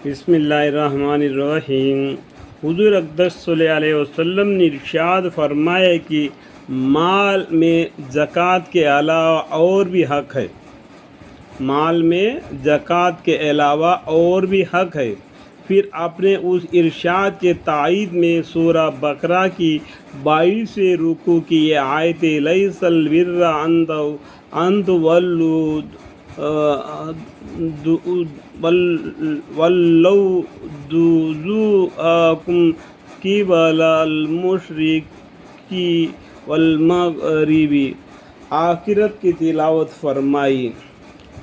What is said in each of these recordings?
بسم اللہ الرحمن الرحیم۔ حضور اقدس صلی اللہ علیہ وسلم نے ارشاد فرمایا کہ مال میں زکوٰۃ کے علاوہ اور بھی حق ہے، مال میں زکوٰۃ کے علاوہ اور بھی حق ہے۔ پھر اپنے اس ارشاد کے تائید میں سورہ بقرہ کی 22 رکوع کی یہ آیت لیس البر ان تولوا ولوا وجوہکم قبل المشرق والمغرب آخرت کی تلاوت فرمائی۔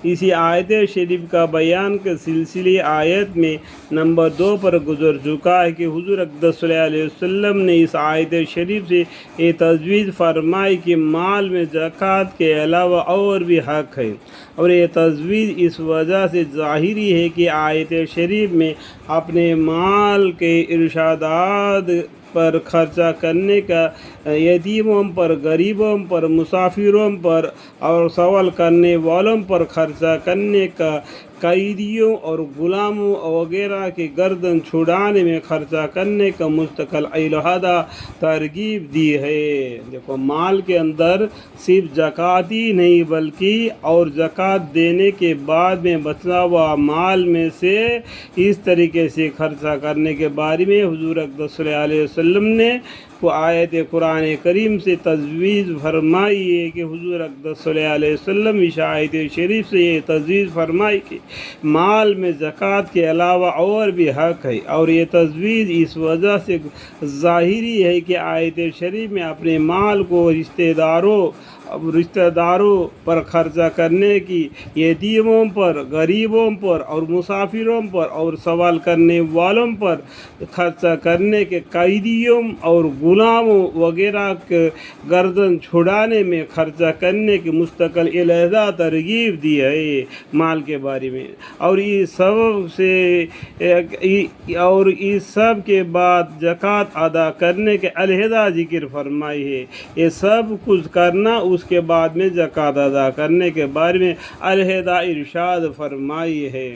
اسی آیت شریف کا بیان کے سلسلے آیت میں نمبر 2 پر گزر چکا ہے کہ حضور اقدس صلی اللہ علیہ وسلم نے اس آیت شریف سے یہ تجویز فرمائی کہ مال میں زکوٰۃ کے علاوہ اور بھی حق ہے، اور یہ تجویز اس وجہ سے ظاہری ہے کہ آیت شریف میں اپنے مال کے ارشادات پر خرچہ کرنے کا یتیموں پر، غریبوں پر، مسافروں پر اور سوال کرنے والوں پر خرچہ کرنے کا، قیدیوں اور غلاموں وغیرہ کی گردن چھڑانے میں خرچہ کرنے کا مستقل علیحدہ ترغیب دی ہے۔ دیکھو، مال کے اندر صرف زکوٰۃ ہی نہیں بلکہ اور زکوٰۃ دینے کے بعد میں بچا ہوا مال میں سے اس طریقے سے خرچہ کرنے کے بارے میں حضور اقدس صلی اللہ علیہ وسلم نے آیت قرآن کریم سے تجویز فرمائی ہے کہ حضور اقدس صلی اللہ علیہ وسلم اس آیت شریف سے یہ تجویز فرمائی کہ مال میں زکوٰۃ کے علاوہ اور بھی حق ہے، اور یہ تجویز اس وجہ سے ظاہری ہے کہ آیت شریف میں اپنے مال کو رشتہ داروں پر خرچہ کرنے کی، یتیموں پر، غریبوں پر اور مسافروں پر اور سوال کرنے والوں پر خرچہ کرنے کے، قیدیوں اور غلاموں وغیرہ کے گردن چھڑانے میں خرچہ کرنے کی مستقل علیحدہ ترغیب دی ہے مال کے بارے میں، اور اس سب کے بعد زکوٰۃ ادا کرنے کے علیحدہ ذکر فرمائی ہے۔ یہ سب کچھ کرنا، اس کے بعد میں زکوٰۃ ادا کرنے کے بارے میں علیحدہ ارشاد فرمائی ہے۔